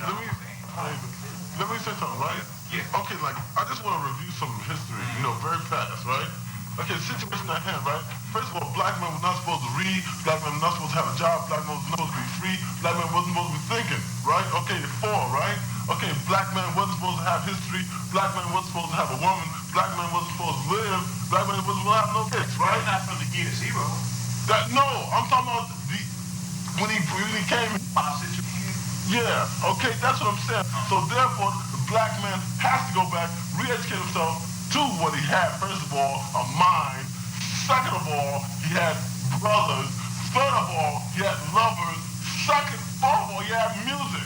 let me say something, right? Yeah. Okay, like, I just want to review some history, very fast, right? Okay, situation at hand, right? First of all, black men were not supposed to read, black men were not supposed to have a job, black men were not supposed to be free, black men wasn't supposed to be thinking, right? Okay, 4, right? Okay, black men wasn't supposed to have history, black men wasn't supposed to have a woman, black men wasn't supposed to live, black men wasn't supposed to have no kids, right? That's not from the year 0. No, I'm talking about when he came. Yeah, okay, that's what I'm saying. So therefore, the black man has to go back, re-educate himself to what he had. First of all, a mind. Second of all, he had brothers. Third of all, he had lovers. Fourth of all, he had music.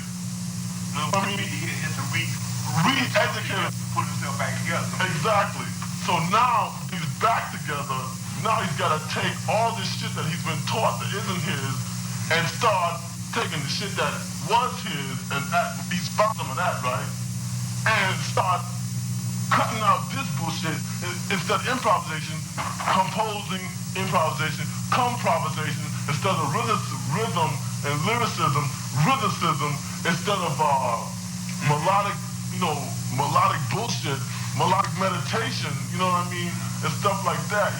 I mean, he had to re-educate, put himself back together. Exactly. So now he's back together. Now he's got to take all this shit that he's been taught that isn't his and start taking the shit that was his and he's found some of that, right? And start cutting out this bullshit instead of improvisation, composing improvisation, comprovisation instead of rhythm and lyricism, rhythmicism instead of melodic bullshit, melodic meditation, you know what I mean, and stuff like that,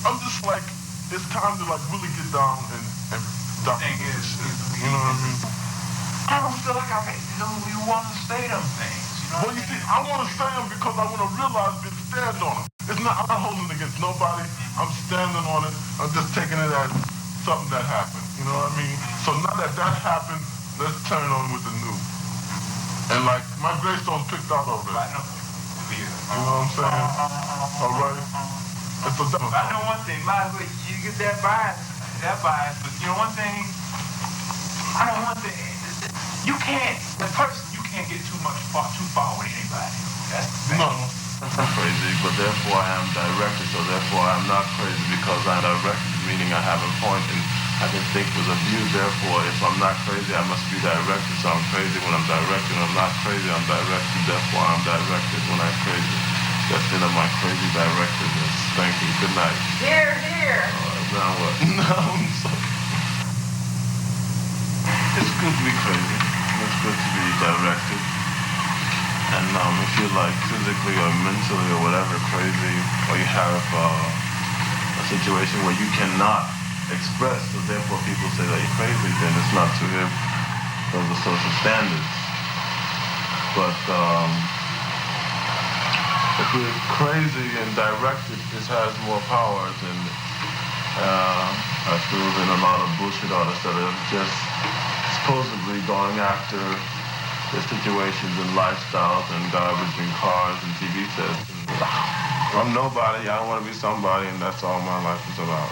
I'm just like, it's time to like really get down and document this shit, you know what I mean? I don't feel like you want to say them things. Well, you see, I want to say them because I want to realize and stand on them. I'm not holding it against nobody. I'm standing on it. I'm just taking it as something that happened. You know what I mean? So now that happened, let's turn on with the new. And like, my gravestone's picked out already. You know what I'm saying? All right? It's a demo. I know one thing. You get that bias, but you know one thing? I know one thing. You can't get too far with anybody. No. I'm crazy, but therefore I am directed, so therefore I'm not crazy because I'm directed, meaning I have a point and I can think with a view, therefore if I'm not crazy, I must be directed, so I'm crazy when I'm directed, when I'm not crazy, I'm directed, therefore I'm directed when I'm crazy. That's the end of my crazy directedness. Thank you, good night. Here. Now what? No, I'm sorry. It's good to be crazy. It's good to be directed. And if you're like physically or mentally or whatever crazy, or you have a situation where you cannot express, so therefore people say that you're crazy, then it's not to him. Those are social standards. But if you're crazy and directed, this has more power than I feel than a lot of bullshit artists that are just supposedly going after the situations and lifestyles and garbage and cars and TV sets. I'm nobody, I want to be somebody, and that's all my life is about.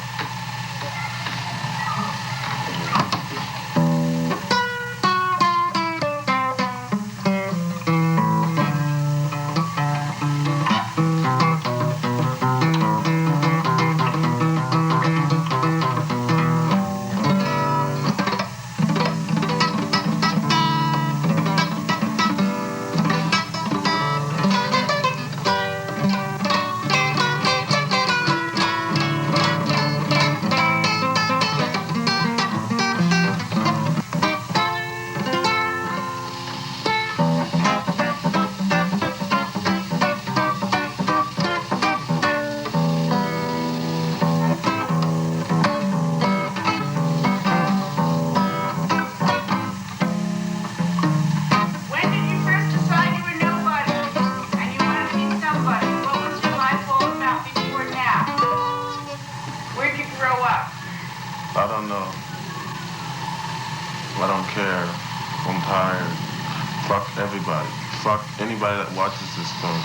Anybody that watches this film,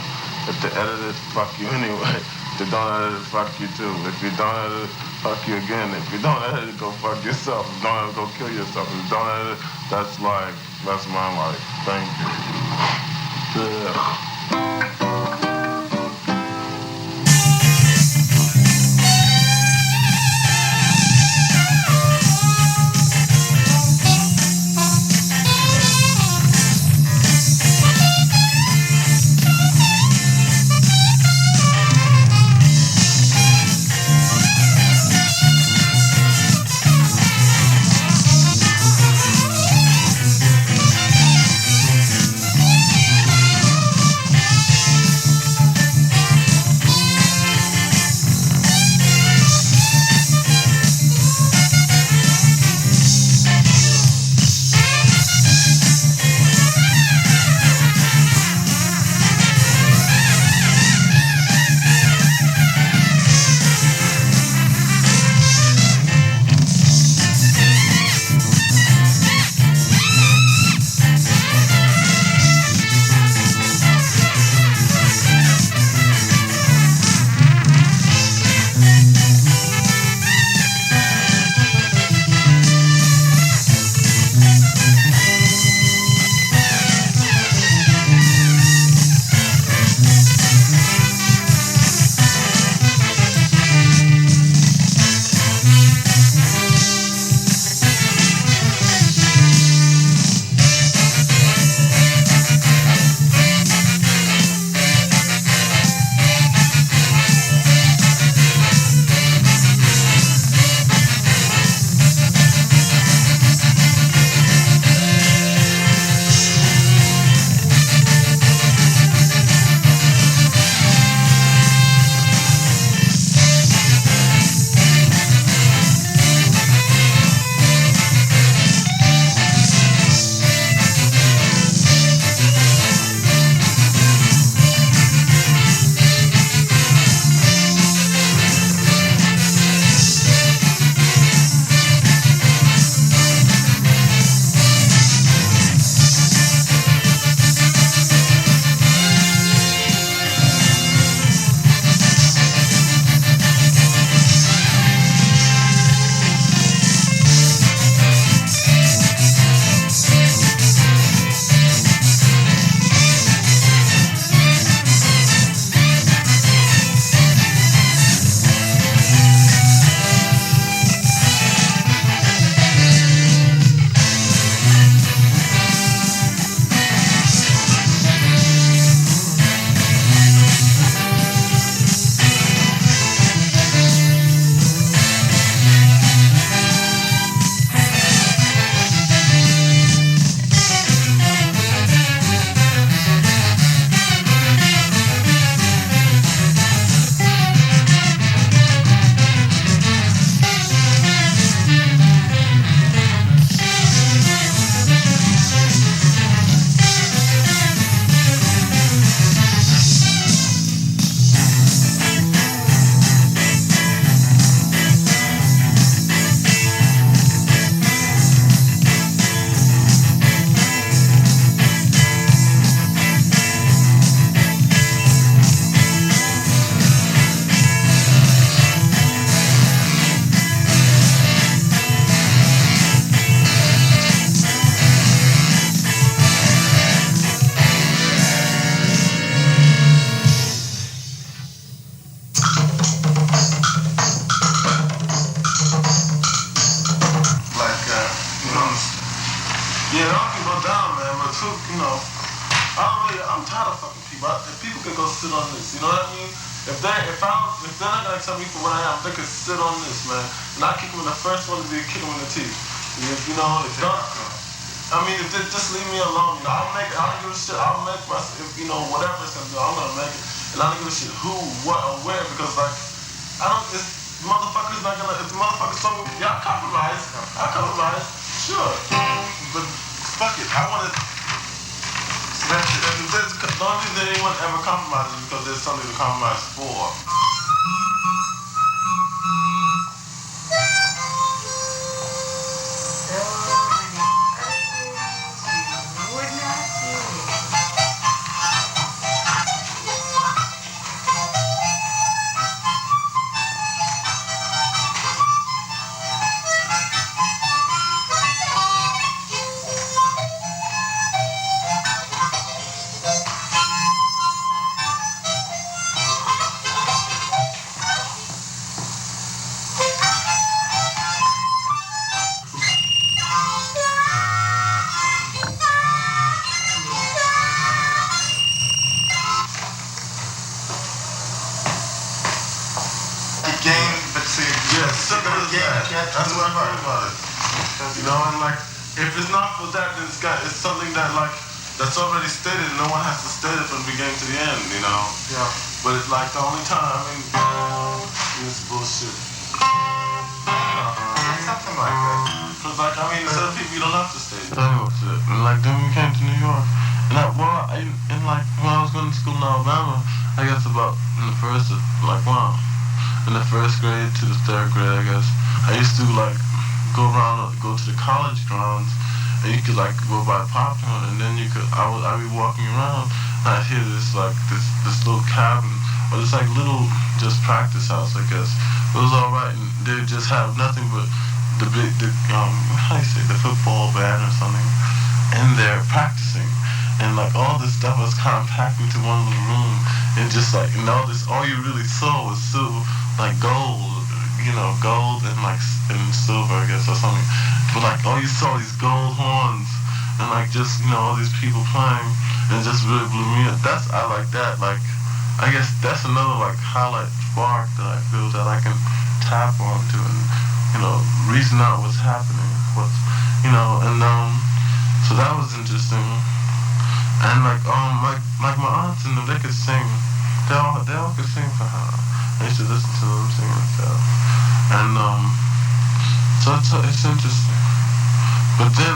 if they edit it, fuck you anyway. If they don't edit it, fuck you too. If you don't edit it, fuck you again. If you don't edit it, go fuck yourself. If you don't edit it, go kill yourself. If you don't edit it, that's life. That's my life. Thank you. Yeah. Yeah, knock people down, man, but too, I'm tired of fucking people. If people could go sit on this, you know what I mean? If they're not gonna accept me for what I am, they could sit on this, man. And I kick them in the first one to be kick them in the teeth. If just leave me alone. You know, I don't give a shit. I'll make myself, whatever it's gonna do, I'm gonna make it. And I don't give a shit who, what, or where, because if the motherfuckers told me, yeah, I'll compromise, sure. But fuck it, I wanna, the only reason anyone ever compromises is because there's something to compromise for. That's what I heard about it. If it's not for that, then it's something that's already stated. No one has to state it from the beginning to the end, Yeah. But it's the only time, it's bullshit. It's something like that. Because some people you don't have to state it. Tell you what shit. And then we came to New York. And when I was going to school in Alabama, I guess about in the first grade to the third grade, I guess, I used to go to the college grounds, and you could go buy popcorn, and then I'd be walking around, and I'd hear this little cabin, or this little just practice house, I guess. It was alright, and they just have nothing but the football band or something, in there practicing, and all this stuff was compact into one little room, and just all you really saw was silver, gold, gold and silver, I guess, or something. But all you saw these gold horns and all these people playing, and it just really blew me up. I like that. I guess that's another highlight spark that I feel that I can tap onto and reason out what's happening, so that was interesting. And my aunts and them, they could sing. They all could sing for her. I used to listen to them sing and stuff. And so it's interesting. But then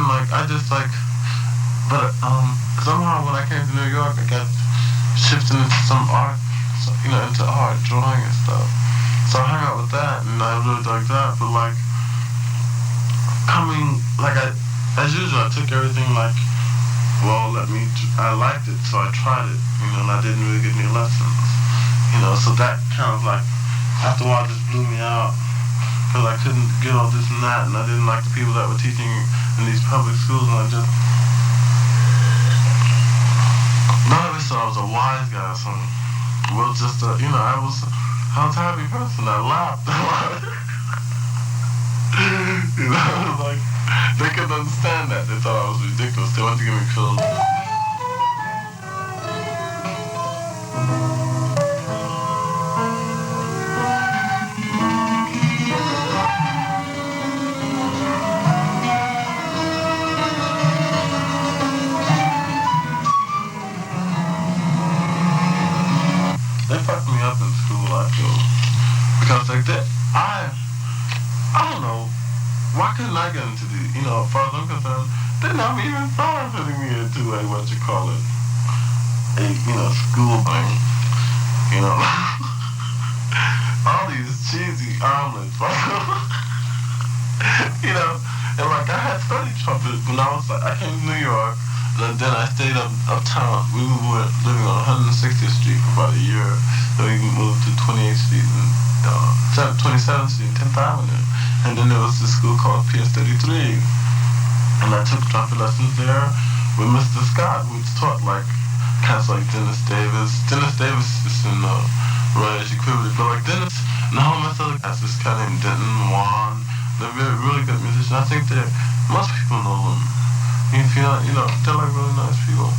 somehow when I came to New York, I got shifted into some art, into art, drawing and stuff. So I hung out with that, and I really dug that. But as usual, I took everything I liked it, so I tried it, and I didn't really get any lessons, so that kind of after a while just blew me out, because I couldn't get all this and that, and I didn't like the people that were teaching in these public schools, and none of it thought I was a wise guy or something. Well, just, I was a happy person, I laughed a lot. They couldn't understand that. They thought I was ridiculous. They wanted to get me killed. They fucked me up in school, I feel. Because I don't know. Why couldn't I get into as far as I'm concerned, they never even thought of putting me into a school thing. All these cheesy omelets, and I had studied trumpet when I came to New York, and then I stayed uptown. We were living on 160th Street for about a year, then we moved to 28th Street and 27th Street and 10th Avenue. And then there was this school called PS33. And I took trumpet lessons there with Mr. Scott, who taught cats like Dennis Davis. Dennis Davis is in Royal Equivalent, but Dennis and a whole bunch of other cats, this guy named Denton, Juan, they're really good musicians. I think most people know them. they're like really nice people.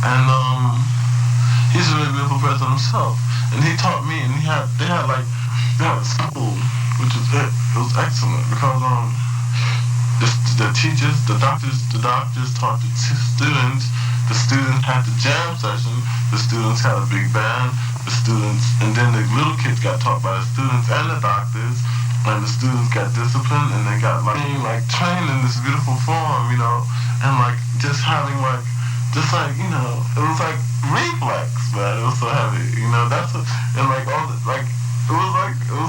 And he's a really beautiful person himself. And he taught me, and they had a school, which was it. It was excellent because the teachers, the doctors taught the students. The students had the jam session. The students had a big band. And then the little kids got taught by the students and the doctors. And the students got disciplined, and they got trained in this beautiful form, and just having it was like reflex, man. It was so heavy, it was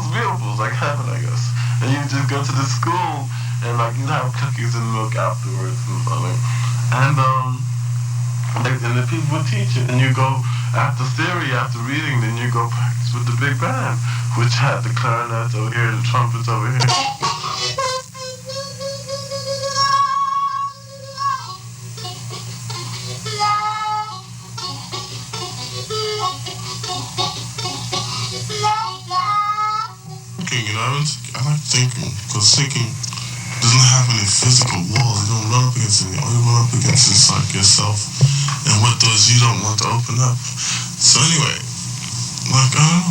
beautiful. It was like heaven, I guess. And you just go to the school, and you'd have cookies and milk afterwards and something. And the people would teach it, and you go after theory, after reading, then you go practice with the big band, which had the clarinets over here, the trumpets over here. I like thinking, because thinking doesn't have any physical walls. You don't run up against anything. All you run up against is yourself and what doors you don't want to open up. So anyway, I don't know.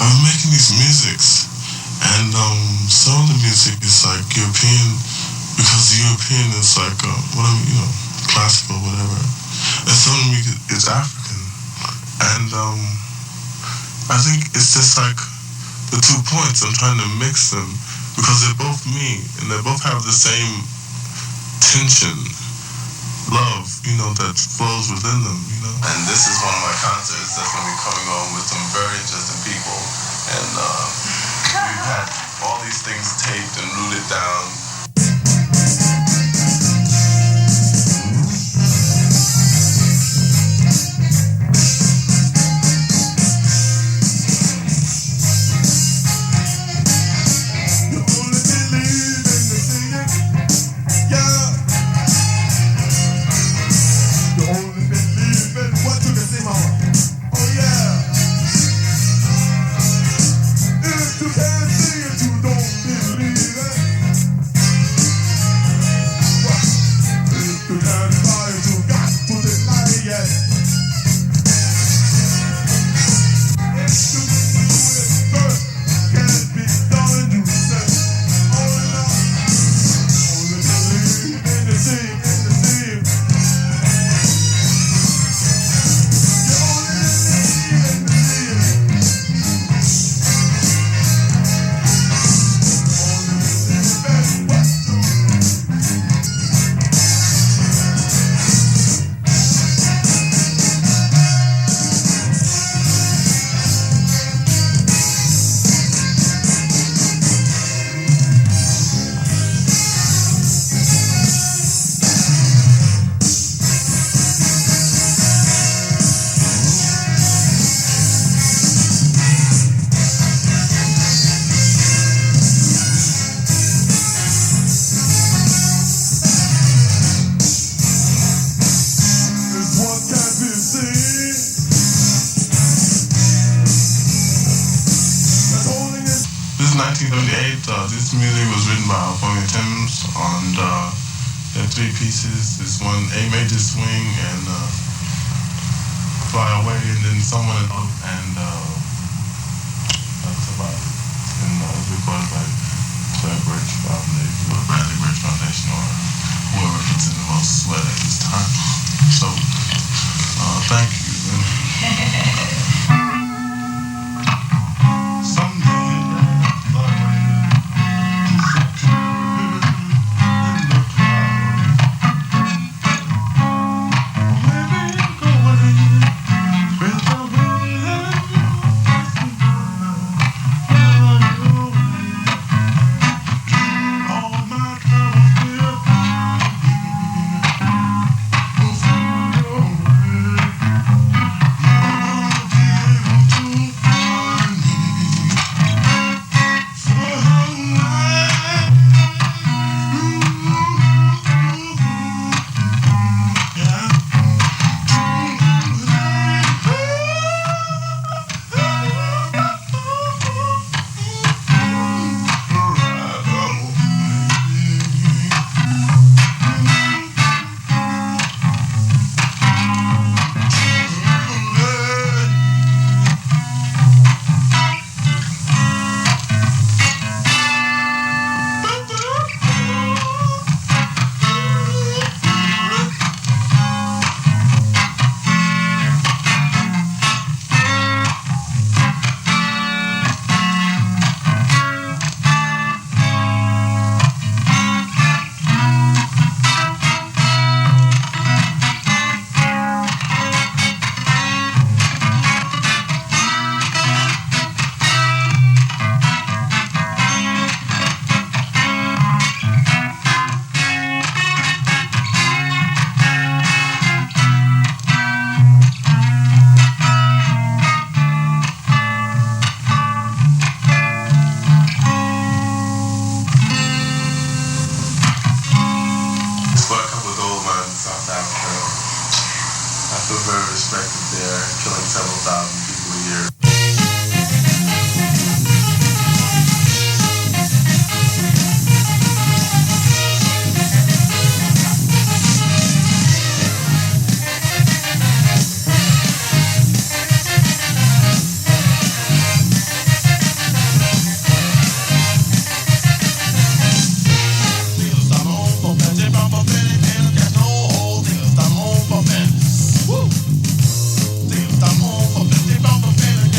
I'm making these musics, and some of the music is European, because the European is classical, whatever. And some of the music is African. And I think it's just the 2 points. I'm trying to mix them because they're both me, and they both have the same tension, love, that flows within them, And this is one of my concerts that's going to be coming on with some very interesting people, and we've had all these things taped and rooted down. This music was written by Alfonia Tims, and there are 3 pieces. This one, A major swing and Fly Away, and then someone else, and that's about it. And it was recorded by Claire Burch Foundation, or Bradley Burch Foundation, or whoever puts in the most sweat at this time. So, thank you. All my troubles But a couple of gold mines in South Africa. I feel very respected there, killing several thousand people a year. Estamos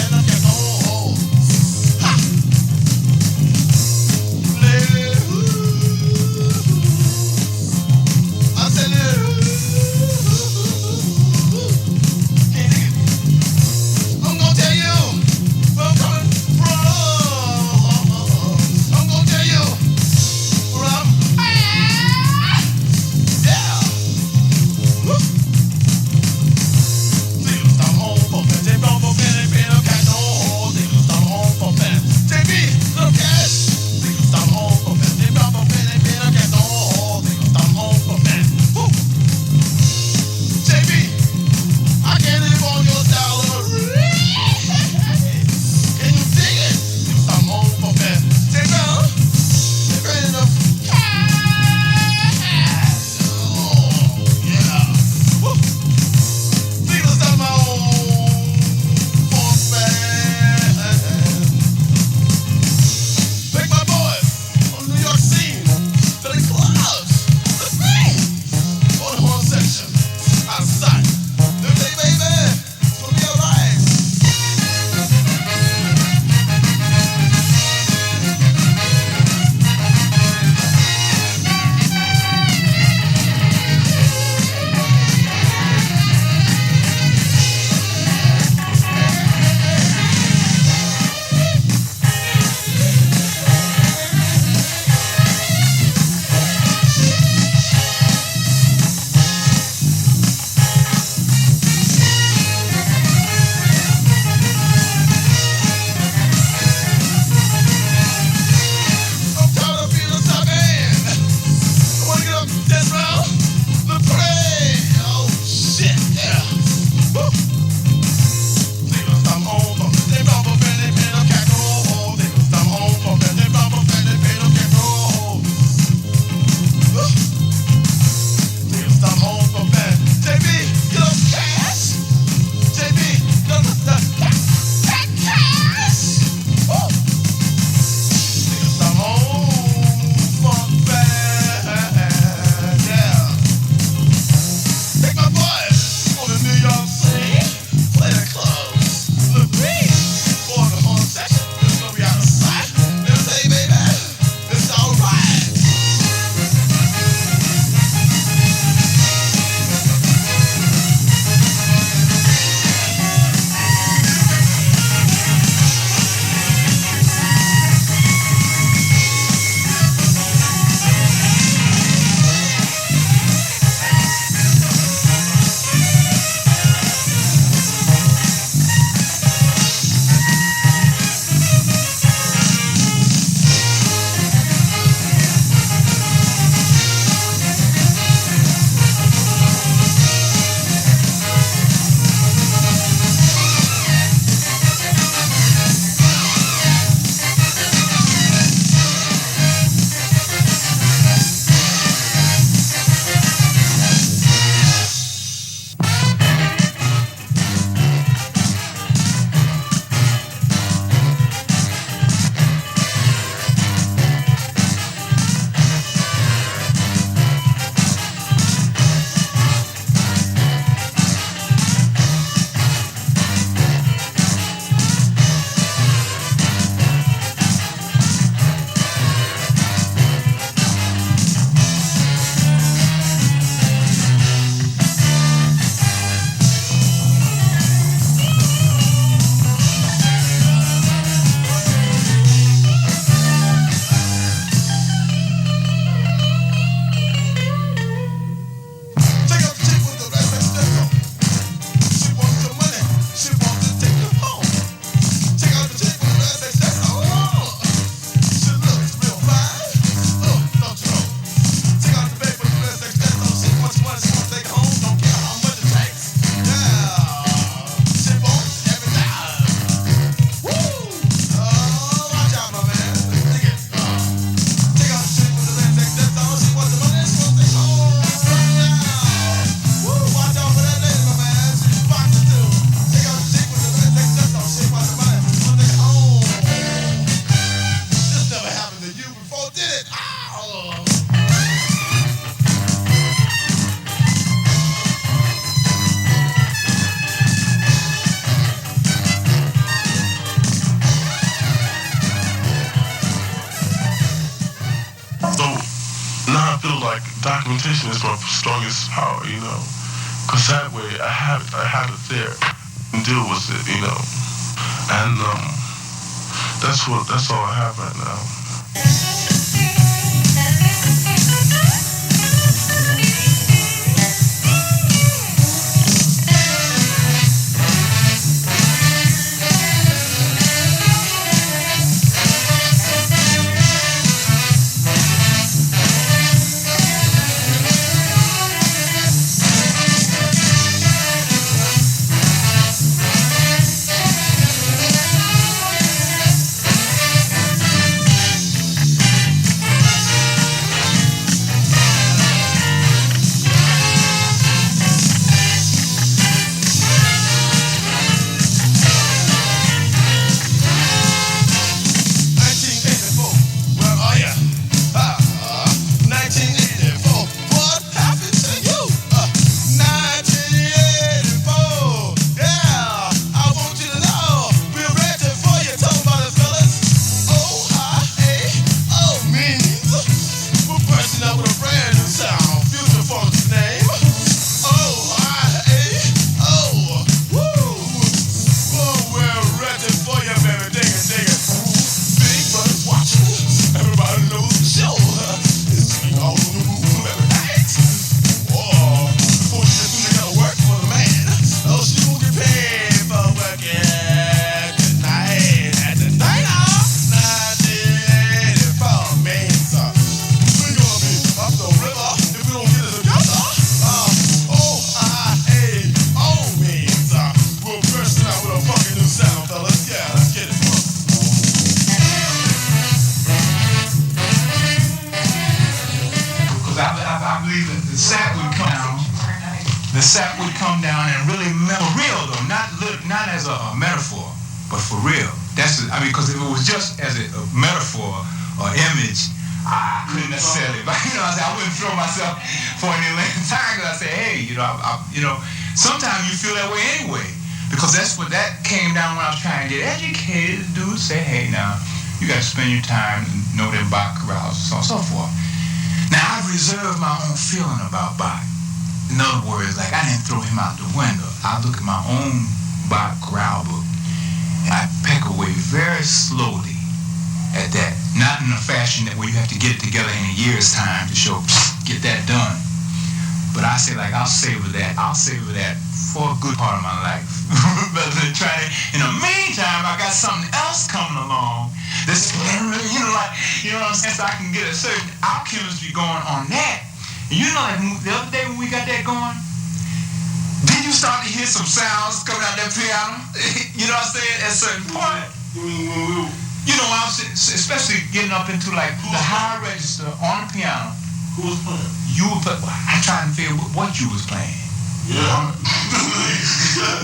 documentation is my strongest power, you know, because that way I have it there and deal with it, you know, and that's all I have right now. The sap would come down and really for real though, not as a metaphor, but for real. Because if it was just as a metaphor or image, I couldn't necessarily. But I wouldn't throw myself for any length of time because I say, hey, sometimes you feel that way anyway. Because that's what that came down when I was trying to get educated. Dudes say, hey, now you got to spend your time and know them Bach chorales and so on and so forth. Now I've reserved my own feeling about Bach. In other words, like I didn't throw him out the window. I look at my own Bach chorale book and I peck away very slowly at that. Not in a fashion that where you have to get it together in a year's time to get that done. But I say like I'll savor that for a good part of my life. Rather than try to, in the meantime, I got something else coming along. This, what I'm saying? So I can get a certain alchemy going on that. And like the other day when we got that going, then you start to hear some sounds coming out that piano. You know what I'm saying? At a certain point. I'm especially getting up into like the high register on the piano. Who was playing? You were playing. I'm trying to figure what you was playing. Yeah.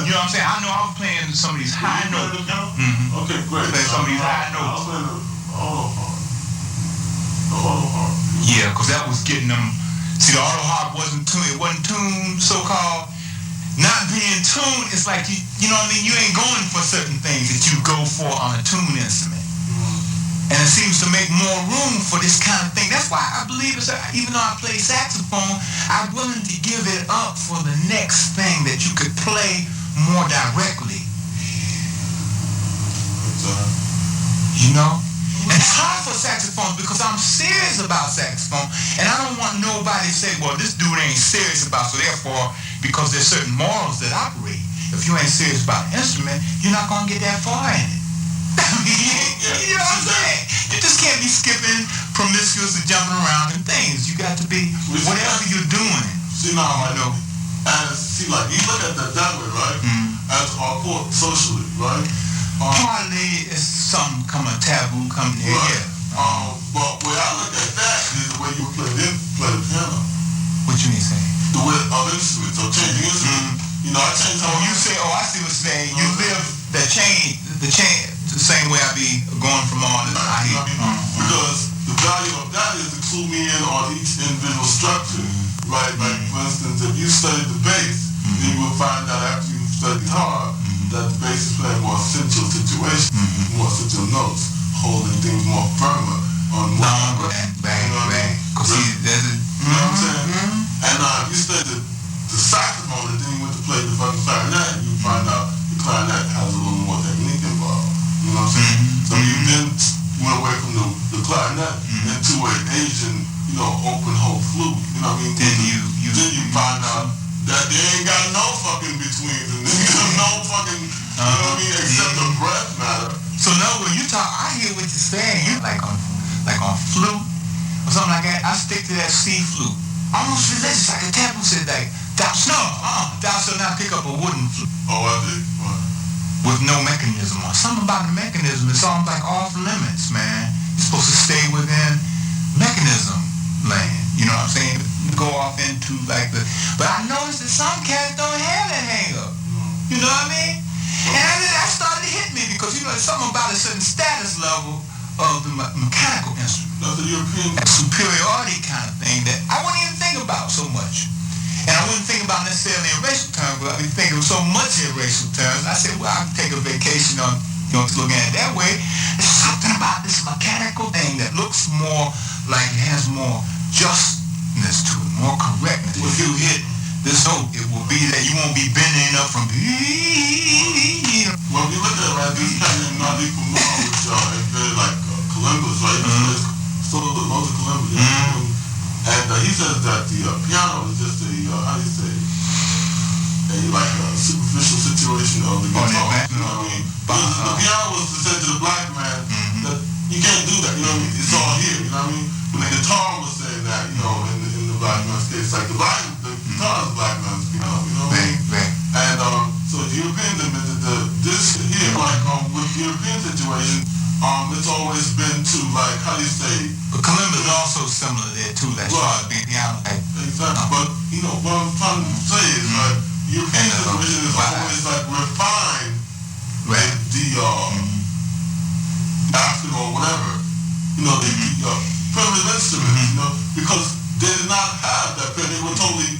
You know what I'm saying? I know I was playing some of these high notes. Mm-hmm. Okay, great. Playing some of these high notes. I was playing the auto harp. Yeah, because that was getting them. See, the auto harp wasn't tuned, so-called. Not being tuned, it's like, you know what I mean? You ain't going for certain things that you go for on a tuned instrument. And it seems to make more room for this kind of thing. That's why I believe, even though I play saxophone, I'm willing to give it up for the next thing that you could play more directly. You know? And it's hard for saxophones because I'm serious about saxophone, and I don't want nobody to say, well, this dude ain't serious about, so therefore, because there's certain morals that operate. If you ain't serious about an instrument, you're not going to get that far in it. You know what I'm saying? You just can't be skipping promiscuous and jumping around and things. You got to be, whatever you're doing. See, now, I know. And see, like, you look at that way, right? As our court socially, right? Partly it's something coming taboo coming here. Right. Yeah. But where I look at that is the way you play the piano. What you mean say? The way of instruments, or changing instruments. You know, I change how you say, I see what you're saying. You live the chain, the same way I be going from all this. Because the value of that is to clue me in on each individual structure, right? Like, for instance, if you study the bass, then you will find out after you study guitar, that the bass is playing more essential situations, more essential notes, holding things more firmer on more. Bang. Because You know what I'm saying? And you said that the saxophone, and then you went to play the fucking clarinet, and you find out the clarinet has a little more technique involved. You know what I'm saying? So you then went away from the clarinet into an Asian, open hole flute. You know what I mean? Then you find out that they ain't got no fucking betweens and no fucking, you know what I mean, except the breath matter. So now when you talk, I hear what you're saying. You like on flute or something like that. I stick to that C flute. Almost religious, like a taboo said, like thou shalt not pick up a wooden flute. Oh, I did. What? With no mechanism or something about the mechanism. It's almost like off limits, man. You're supposed to stay within mechanism land. You know what I'm saying? You go off into like the. But I noticed that some cats don't have that hang up. You know what I mean? And that started to hit me because there's something about a certain status level of the mechanical instrument. That's the European superiority kind of thing that I wouldn't even think about so much. And I wouldn't think about necessarily in racial terms, but I'd be thinking so much in racial terms. I said, well, I can take a vacation on, looking at it that way. There's something about this mechanical thing that looks more like it has more justness to it, more correctness. If you hit this note, it will be that you won't be bending up from. Well, if you look at it, right, this kind of not even familiar with very like Columbus, right? So most of Columbus. And he says that the piano is just a, like a superficial situation of the guitar. You know what I mean? The piano was to say to the black man that you can't do that, you know what I mean? It's all here, you know what I mean? But the guitar was saying that, in the black man's case, like the guitar is the black man's piano, you know what I mean? And so the Europeans admitted that this here, like with the European situation, it's always been to like, how do you say? But Columbus is also similar there too, as far as being piano. Exactly, but what I'm trying to say is like, European situation is always like refined the African or whatever, the primitive instruments, because they did not have that, they were totally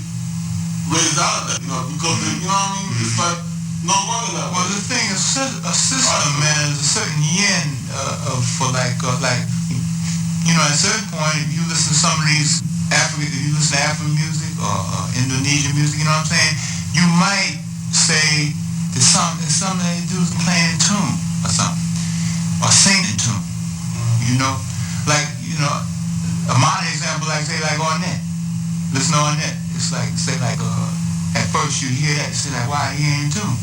raised out of that, because they, you know what I mean? It's like, no longer that way. Well, the thing is, a system, man, is a certain yin for like, at a certain point, if you listen to some of these African music or Indonesian music, you know what I'm saying? You might say that something they do is playing in tune or something, or singing in tune. A modern example, like say like Ornette. Listen to Ornette. It's like at first you hear that, you say like, why he ain't in tune?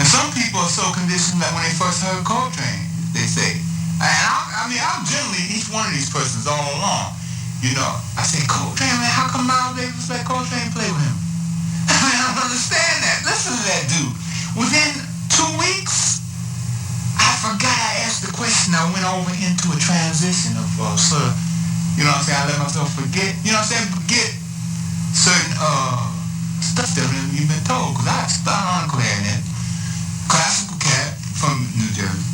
And some people are so conditioned that when they first heard Coltrane, they say, and I'm generally each one of these persons all along. I say, Coltrane, man, how come Miles Davis let Coltrane play with him? I don't understand that. Listen to that dude. Within 2 weeks, I forgot I asked the question. I went over into a transition of sort of, I let myself forget, forget certain stuff that you've been told. Because I started on clarinet, classical cat from New Jersey.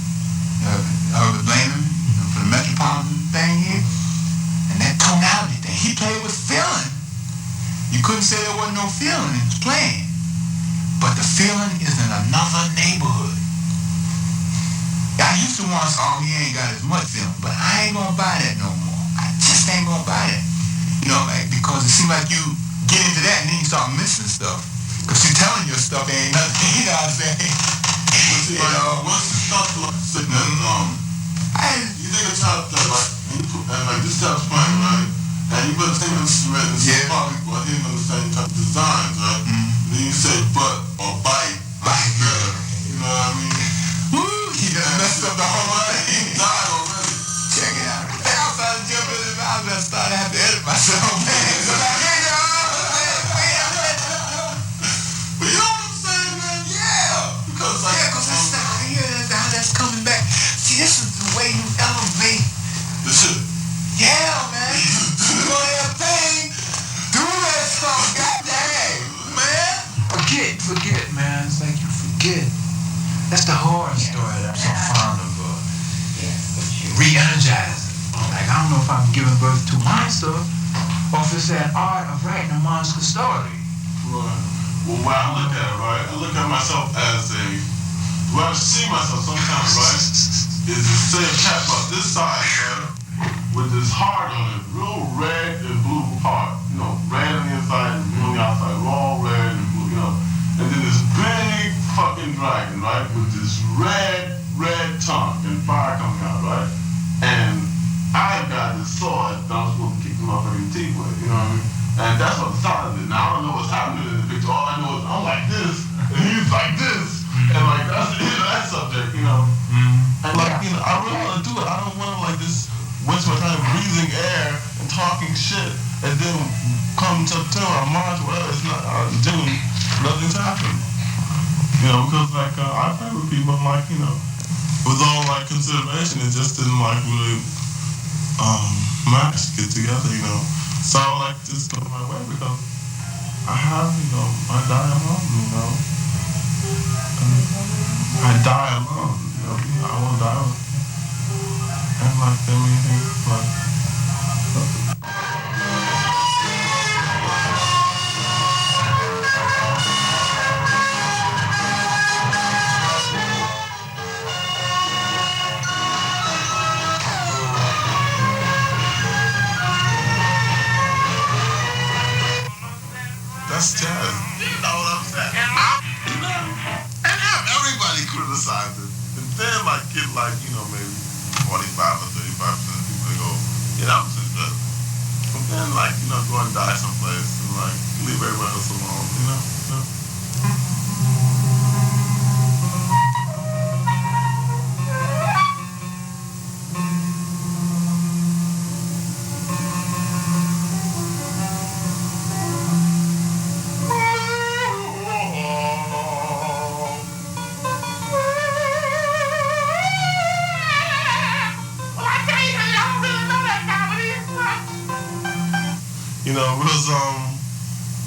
I would blame him for the metropolitan thing here. And that tonality thing. He played with feeling. You couldn't say there wasn't no feeling in his playing. But the feeling is in another neighborhood. I used to want to say, he ain't got as much feeling. But I ain't going to buy that no more. I just ain't going to buy that. Because it seems like you get into that and then you start missing stuff. Because you're telling your stuff ain't nothing. You know what I'm saying? Once you start to sit there, you take a child like this type of playing, right? And you put the same instrument and some probably him in the same type of designs, right? Then you say butt or bite better. You know what I mean? Woo! He done messed up the whole thing. He died already. Check it out. I started jumping in the mouth and I started having to edit myself, man. But you know what I'm saying, man? Yeah. Because that's coming back. See, this is the way you elevate the shit. Yeah, man. You go there, thing. Do that stuff. Goddamn, man. Forget, man. It's like you forget. That's the horror story that I'm so fond of. Re-energizing. Like, I don't know if I'm giving birth to monster or if it's that art of writing a monster story. Right. Well, when I look at it, right, I look at myself as the way I see myself sometimes, right, is to say a cat about this size, right, with this heart on it, real red and blue heart. You red on the inside and blue on the outside. We're all red and blue, And then this big fucking dragon, right, with this red tongue and fire coming out, right? And I've got this sword that I'm supposed to kick the motherfucking teeth with, you know what I mean? And that's what the sound of it. Now I don't know what's happening in the picture. All I know is I'm like this, and he's like this, and like that's the end of that subject, And like, I really want to do it. I don't want to like just waste my time breathing air and talking shit, and then come September or March, whatever, it's not June, nothing's happened. Because like I play with people, like with all like consideration, it just didn't like really match, get together, So I like just go my way because I have, I die alone, I die alone, I won't die with and like there many things like that's jazz. You know what I'm saying? And everybody criticized it. And then like get like, maybe 45 or 35% of people that go, that was just good. And then like, go and die someplace and like leave everyone else alone,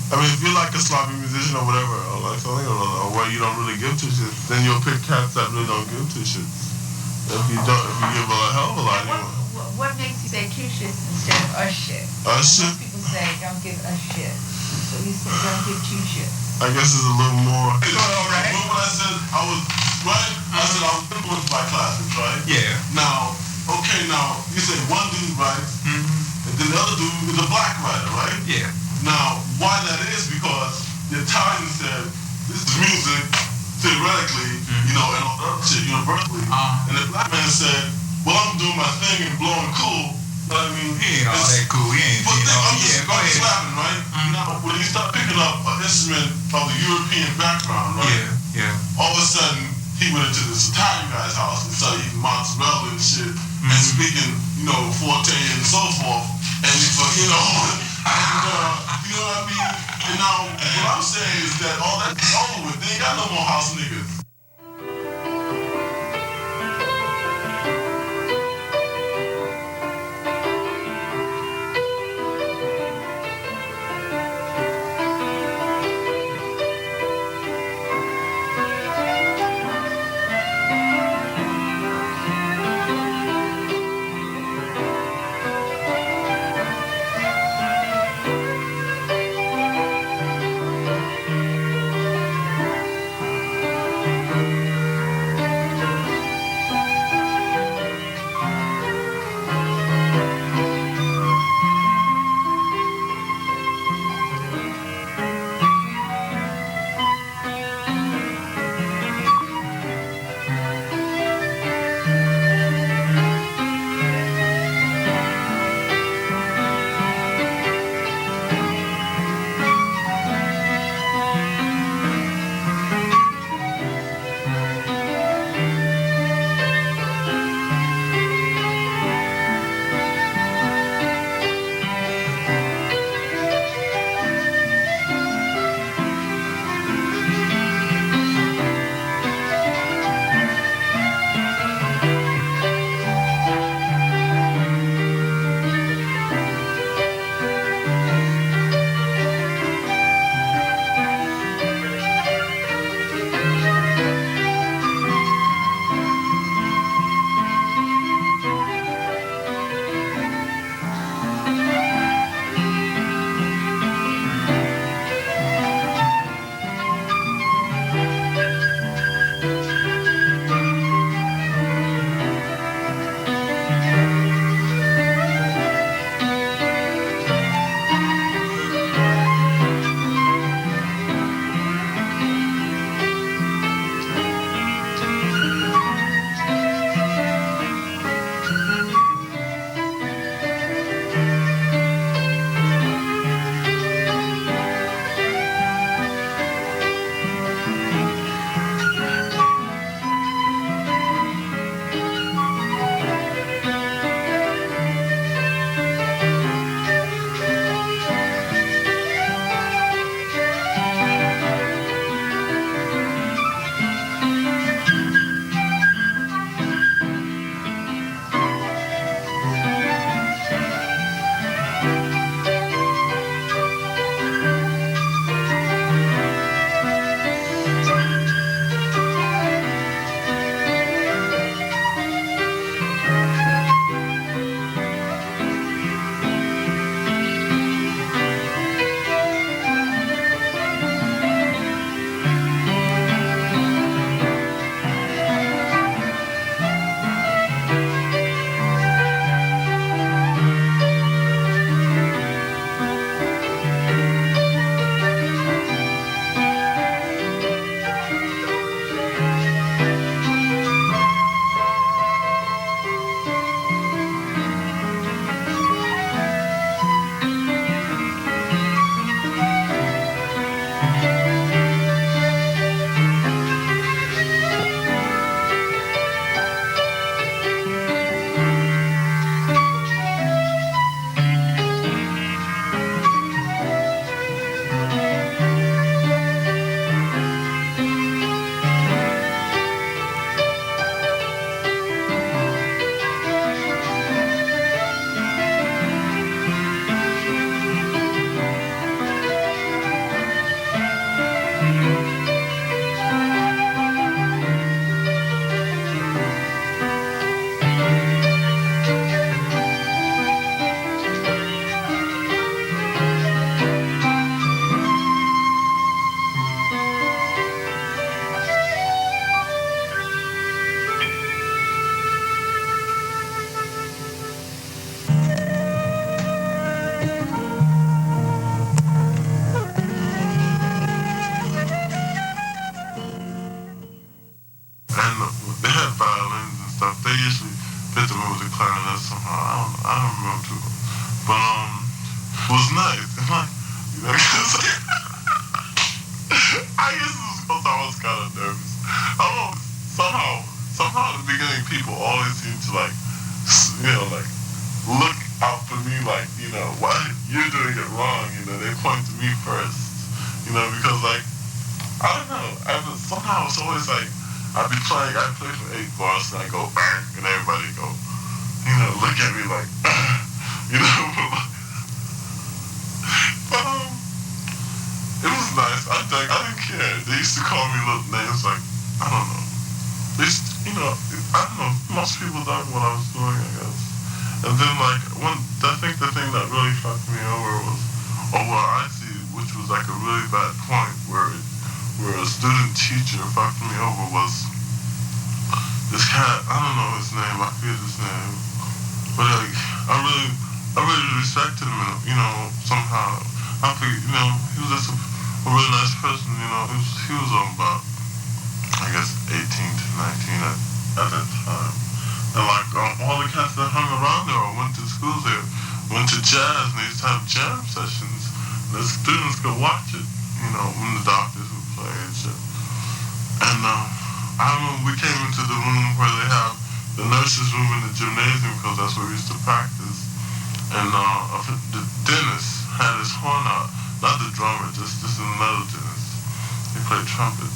because if you're like a sloppy musician or whatever, or like something, or where you don't really give two shits, then you'll pick cats that really don't give two shits. If you give a hell of a lot, what makes you say two shits instead of a shit? Shit? Most people say don't give a shit, so you say don't give two shits. I guess it's a little more. Right? Remember when I said I was influenced by classics, right? Yeah. Now, you say one dude writes, and then the other dude is a black writer, right? Yeah. Now, why that is because the Italian said, this is music, theoretically, and all that other shit universally. And the black man said, well, I'm doing my thing and blowing cool, but I mean, he ain't all that cool. He ain't, I'm just go ahead. slapping, right? Now, when you start picking up an instrument of the European background, right? Yeah. All of a sudden, he went into this Italian guy's house and started eating mozzarella and shit, and speaking, forte and so forth, and you know what I mean? And now, what I'm saying is that all that's over with. They ain't got no more house niggas. They had violins and stuff. They usually fit them in with the clarinet somehow. I don't remember too well. But it was nice. And like, you know, 'cause I used to suppose I was kind of nervous. I don't know. Somehow at the beginning, people always seem to like, you know, like look out for me, like, you know, why you're doing it wrong. You know, they point to me first. You know, because like, I don't know. Somehow it's always like. I play for 8 bars and I go bang and everybody go, you know, look at me like, you know, but it was nice. I didn't care. They used to call me little names like, I don't know. They used to, you know, I don't know. Most people done what I was doing, I guess. And then like I think the thing that really fucked me over was, what I see, which was like a really bad point where a student teacher fucked me over was this cat, I don't know his name, I forget his name, but like, I really respected him, you know, somehow. I forget, you know, he was just a really nice person, you know, he was about, I guess, 18 to 19 at that time. And like, all the cats that hung around there or went to school there, went to jazz, and they used to have jam sessions, and the students could watch it, you know, when the doctors would play and shit. And I remember we came into the room where they have the nurses' room in the gymnasium because that's where we used to practice. And the dentist had his horn out, not the drummer, just another dentist. He played trumpet.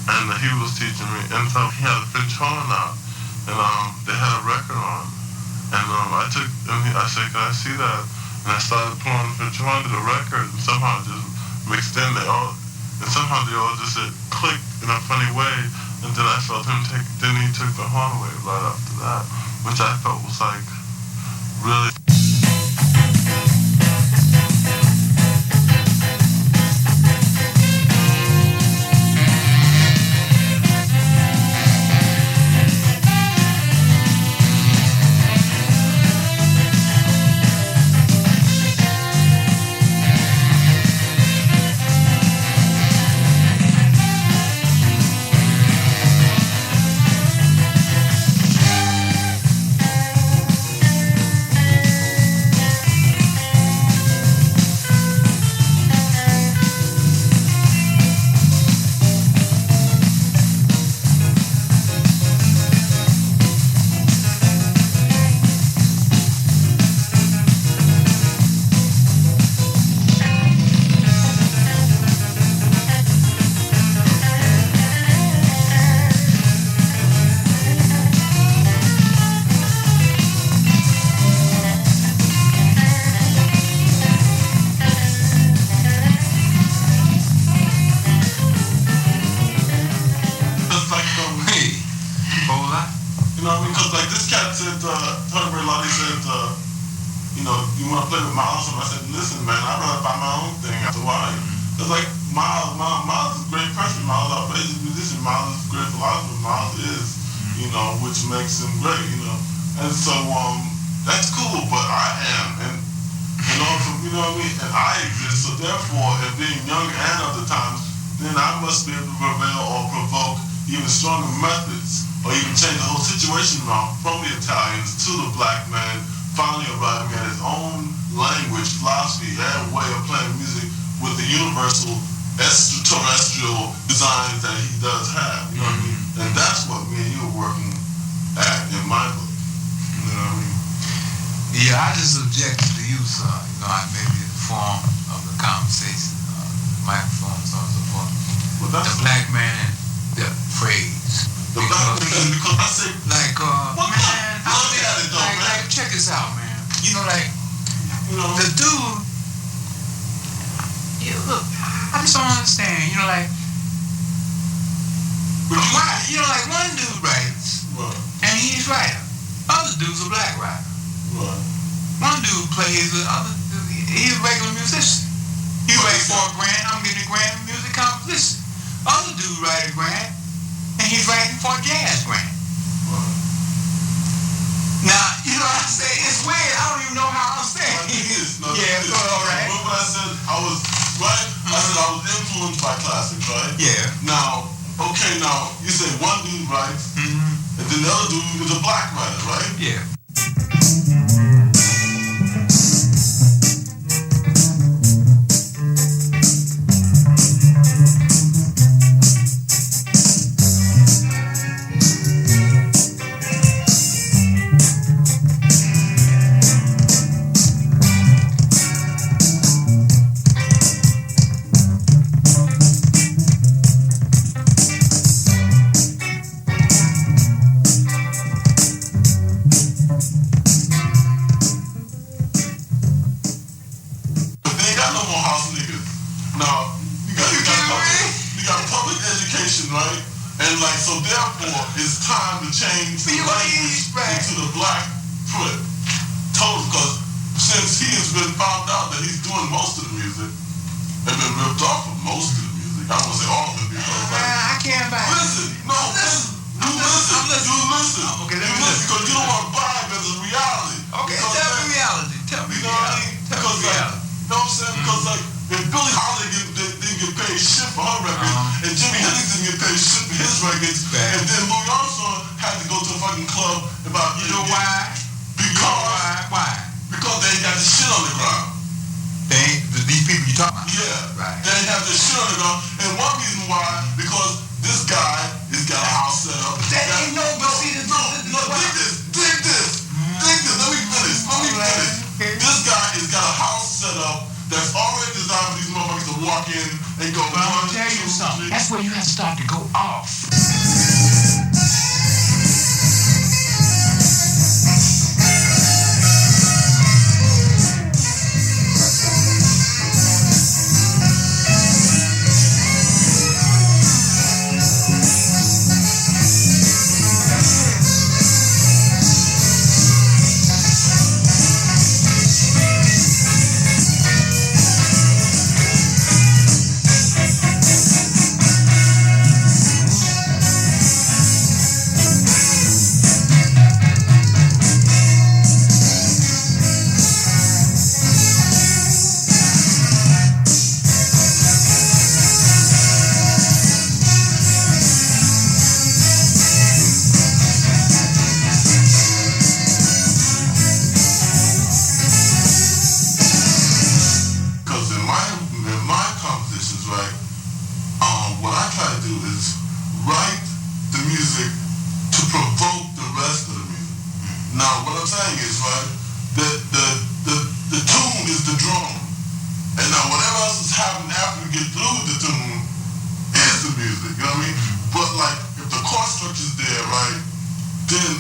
And he was teaching me, and so he had a French horn out, and they had a record on. And I said, can I see that? And I started pulling the French horn to the record, and somehow it just mixed in. They all just said click in a funny way, and then I felt him then he took the horn away right after that, which I felt was like really. Makes him great, you know, and so that's cool. But I am, and you know what I mean. And I exist, so therefore, and being young and other times, then I must be able to prevail or provoke even stronger methods, or even change the whole situation around from the Italians to the black man finally arriving at his own language, philosophy, and way of playing music with the universal extraterrestrial designs that he does have. You know what I mean? And that's what me and you are working at in my book. You know what I mean? Yeah, I just object to the use, maybe the form of the conversation, microphones, so on and so forth. Well, the black man, the phrase. Because I say, like, man, check this out, man. You know, the dude, look, I just don't understand. You know, like, But Why? You know, like one dude writes, right, and he's writer. Other dude's a black writer. right. One dude plays the other. He's a regular musician. He writes for a grant. I'm getting a grant in music composition. Other dude writes a grant, and he's writing for a jazz grant. Right. Now, you know what I'm saying? It's weird. I don't even know how I'm saying. Like it is. No, Yeah, it is. all right. Remember what I said? I was, right? I said I was influenced by classics, right? Yeah. Now, okay, now, you say one dude writes, and then the other dude is a black writer, right? Yeah. But they ain't got no more house niggas. Now, you got public education, right? And like, so therefore, it's time to change the language into the black foot. Total, because since he has been found out that he's doing most of the music, and been ripped off of most of the music, I won't say all of it because like, I can't buy it. listen, no, listen. You listen. Okay, let me You listen. because you don't want to vibe as a reality. Okay, Because tell then- me reality. Tell me you know what I mean? reality. Tell Because me like, reality. you know what I'm saying? Because like, if Billie Holiday didn't get paid shit for her records, and Jimi Hendrix didn't get paid shit for his records, Right. and then Louis Armstrong had to go to a fucking club about You know why? Because because they ain't got the shit on the ground. These people you talking about? Yeah. Right. They ain't have the shit on the ground. And one reason why, because this guy has got a house set up. That ain't no, but see, dig this. Let me finish. Okay. This guy has got a house set up that's already designed for these motherfuckers to walk in and go. But I'm gonna tell you something. That's where you have to start to go off. Because in my compositions, right, what I try to do is write the music to provoke the rest of the music. Now, what I'm saying is, right, the tune is the drum. And now whatever else is happening after we get through with the tune is the music, you know what I mean? But like, if the chord structure's there, right, then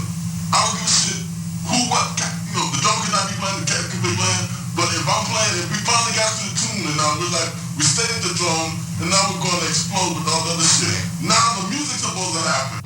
I don't give a shit who, what, you know, the drummer cannot be playing, the cat can be playing, but if I'm playing, if we finally got to the tune and now we're like, we stayed at the drum, and now we're going to explode with all the other shit. Now the music's supposed to happen.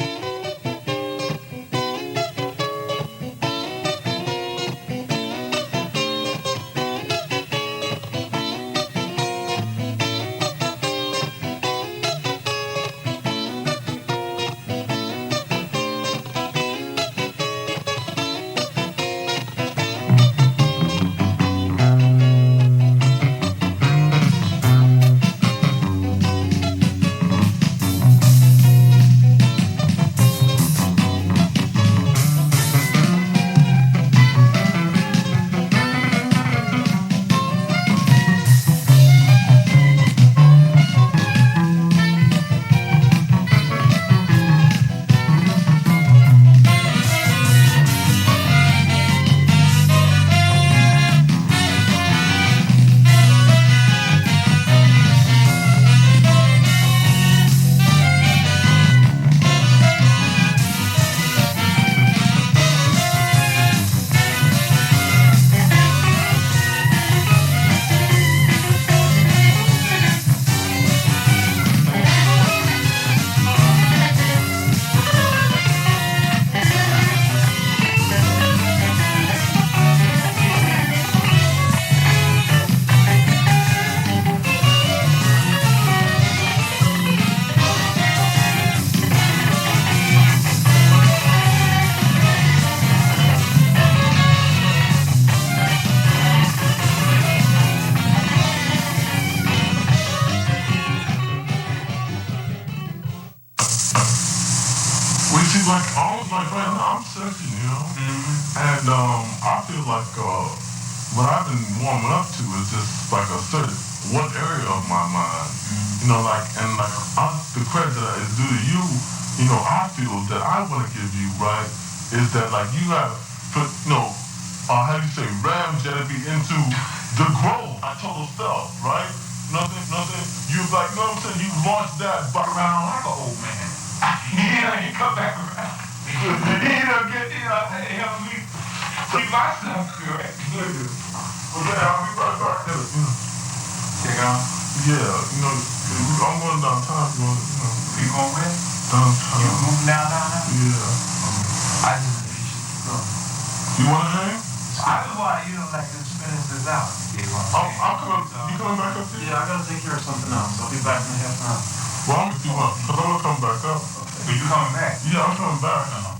like almost like right now I'm searching, you know? And I feel like what I've been warming up to is just like a certain what area of my mind, you know, like, and like the credit that is due to you, you know, I feel that I want to give you, right, is that like you have put, you know, how do you say, ramjetted into the growth, my total self, right? Nothing. You've like, you know what I'm saying? You launched that around like an old man. You come back around. Help me keep myself correct. Well, yeah, I'll be right back. Check out. Yeah, you know, I'm going downtown. You going where? Downtown. You moving downtown now? Yeah. I just think you should go. You want to hang? I just want you know, like, to finish this out. I'm coming. You coming back up here? Yeah, I gotta take care of something else. I'll be back in a half an hour. Well, I'm going to come back up. Okay. But you coming back? Yeah, I'm coming back.